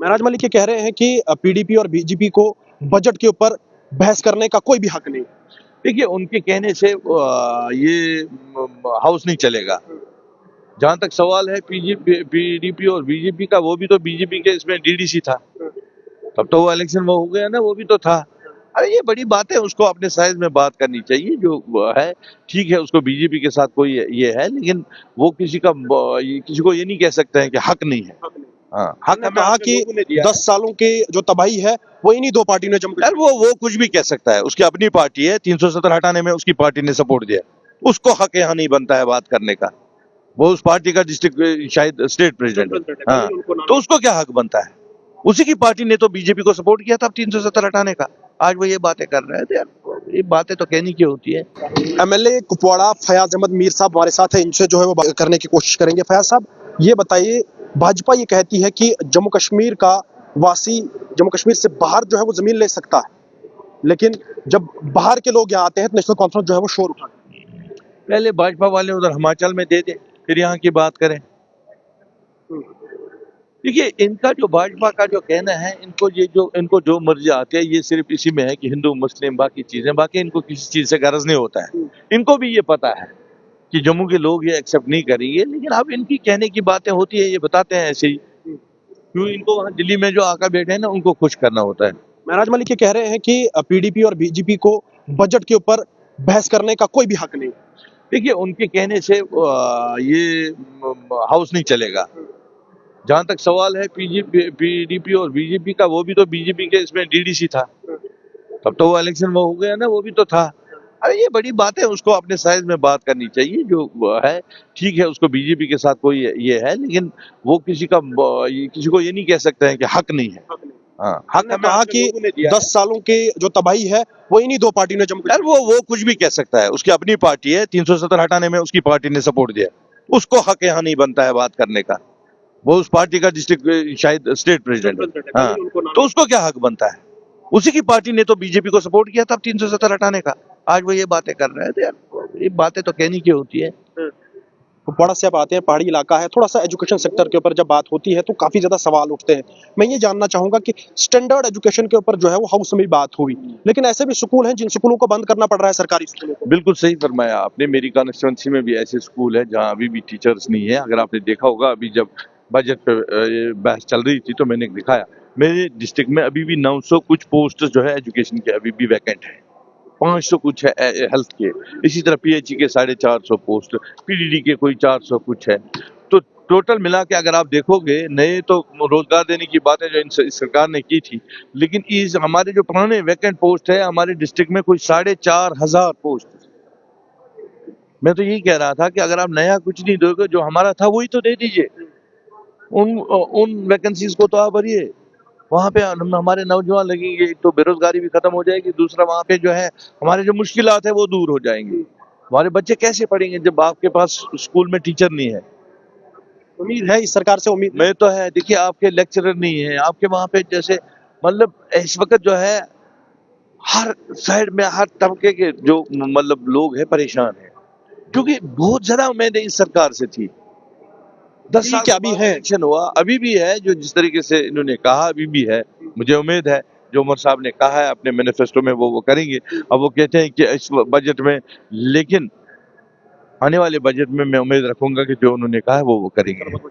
महराज मलिक ये कह रहे हैं कि पीडीपी और बीजेपी को बजट के ऊपर बहस करने का कोई भी हक नहीं। देखिए, उनके कहने से ये हाउस नहीं चलेगा। जहां तक सवाल है पीडीपी और बीजेपी का, वो भी तो बीजेपी के इसमें डीडीसी था, तब तो वो इलेक्शन में हो गया ना, वो भी तो था। अरे ये बड़ी बात है, उसको अपने साइज में बात करनी चाहिए। जो है ठीक है, उसको बीजेपी के साथ कोई ये है, लेकिन वो किसी को ये नहीं कह सकते हैं कि हक नहीं है। हाँ, हक हमने कहा कि 10 सालों की जो तबाही है वो इन्हीं दो पार्टियों ने जमकर। यार वो कुछ भी कह सकता है, उसकी अपनी पार्टी है। 370 हटाने में उसकी पार्टी ने सपोर्ट दिया, उसको हक यहाँ नहीं बनता है बात करने का। वो उस पार्टी का डिस्ट्रिक्ट शायद स्टेट प्रेसिडेंट है। हाँ, तो उसको क्या हक बनता है? उसी की पार्टी ने तो बीजेपी को सपोर्ट किया था 370 हटाने का। आज वो ये बातें कर रहे हैं, तो यार ये बातें तो कहनी क्यों होती है। एमएलए कुपवाड़ा फयाज अहमद मीर साहब हमारे साथ है, इनसे जो है वो बात करने की कोशिश करेंगे। फयाज साहब, ये बताइए, भाजपा ये कहती है कि जम्मू कश्मीर का वासी जम्मू कश्मीर से बाहर जो है वो जमीन ले सकता है, लेकिन जब बाहर के लोग यहाँ आते हैं तो नेशनल कॉन्फ्रेंस जो है वो शोर उठाती है। पहले भाजपा वाले उधर हिमाचल में दे दे, फिर यहाँ की बात करें। देखिए, इनका जो भाजपा का जो कहना है, इनको जो मर्जी आती है, ये सिर्फ इसी में है कि हिंदू मुस्लिम बाकी चीजें, बाकी इनको किसी चीज से गरज नहीं होता है। इनको भी ये पता है कि जम्मू के लोग ये एक्सेप्ट नहीं करेंगे, लेकिन अब इनकी कहने की बातें होती है, ये बताते हैं ऐसे ही। क्यों इनको वहाँ दिल्ली में जो आकर बैठे हैं ना, उनको खुश करना होता है। महराज मलिक ये कह रहे हैं कि पीडीपी और बीजेपी को बजट के ऊपर बहस करने का कोई भी हक नहीं। देखिए, उनके कहने से ये हाउस नहीं चलेगा। जहां तक सवाल है पीडीपी और बीजेपी का, वो भी तो बीजेपी के इसमें डीडीसी था, तब तो वो इलेक्शन में हो गया ना, वो भी तो था। अरे ये बड़ी बात है, उसको अपने साइज में बात करनी चाहिए। जो है ठीक है, उसको बीजेपी के साथ कोई ये है, लेकिन वो किसी को ये नहीं कह सकते हैं कि हक नहीं है। हाँ, हक हमने कहा कि 10 सालों की जो तबाही है वो इन्हीं दो पार्टियों ने जमकर। यार वो कुछ भी कह सकता है, उसकी अपनी पार्टी है। 370 हटाने में उसकी पार्टी ने सपोर्ट दिया, उसको हक यहाँ नहीं बनता है बात करने का। वो उस पार्टी का डिस्ट्रिक्ट शायद स्टेट प्रेसिडेंट है। हाँ, तो उसको क्या हक बनता है? उसी की पार्टी ने तो बीजेपी को सपोर्ट किया था 370 हटाने का। आज वो ये बातें कर रहे हैं, तो यार ये बातें तो कहनी क्यों होती है। कुपवाड़ा से आप आते हैं, पहाड़ी इलाका है, थोड़ा सा एजुकेशन सेक्टर के ऊपर जब बात होती है तो काफी ज्यादा सवाल उठते हैं। मैं ये जानना चाहूंगा कि स्टैंडर्ड एजुकेशन के ऊपर जो है वो हाउस में बात हुई, लेकिन ऐसे भी स्कूल हैं जिन स्कूलों को बंद करना पड़ रहा है, सरकारी स्कूलों को। बिल्कुल सही फरमाया आपने। मेरी कॉन्स्टिट्यूंसी में भी ऐसे स्कूल है जहाँ अभी भी टीचर्स नहीं है। अगर आपने देखा होगा, अभी जब बजट पे ये बहस चल रही थी तो मैंने दिखाया, मेरे डिस्ट्रिक्ट में अभी भी 900 कुछ पोस्ट जो है एजुकेशन के अभी भी वैकेंट है। 500 कुछ है हेल्थ के, इसी तरह पीएचई के 450 पोस्ट, पीडीडी के कोई 400 कुछ है। तो टोटल मिला के अगर आप देखोगे, नए तो रोजगार देने की बातें जो इस सरकार ने की थी, लेकिन इस हमारे जो पुराने वैकेंट पोस्ट है हमारे डिस्ट्रिक्ट में कोई 4500 पोस्ट। मैं तो यही कह रहा था कि अगर आप नया कुछ नहीं दोगे, जो हमारा था वही तो दे दीजिए। उन वैकेंसीज को तो आप भरिए। वहाँ पे हमारे नौजवान लगेंगे, एक तो बेरोजगारी भी खत्म हो जाएगी, दूसरा वहाँ पे जो है हमारे जो मुश्किलात है वो दूर हो जाएंगी। हमारे बच्चे कैसे पढ़ेंगे जब आपके पास स्कूल में टीचर नहीं है? उम्मीद है इस सरकार से, उम्मीद मैं तो है। देखिए, आपके लेक्चरर नहीं है, आपके वहाँ पे जैसे मतलब इस वक्त जो है हर साइड में हर तबके के जो मतलब लोग हैं परेशान हैं, क्योंकि बहुत ज्यादा उम्मीदें इस सरकार से थी। 10 साल क्या भी है, इलेक्शन हुआ, अभी भी है, जो जिस तरीके से इन्होंने कहा अभी भी है। मुझे उम्मीद है जो उमर साहब ने कहा है अपने मैनिफेस्टो में वो करेंगे। अब वो कहते हैं कि इस बजट में, लेकिन आने वाले बजट में मैं उम्मीद रखूंगा कि जो उन्होंने कहा है वो करेंगे।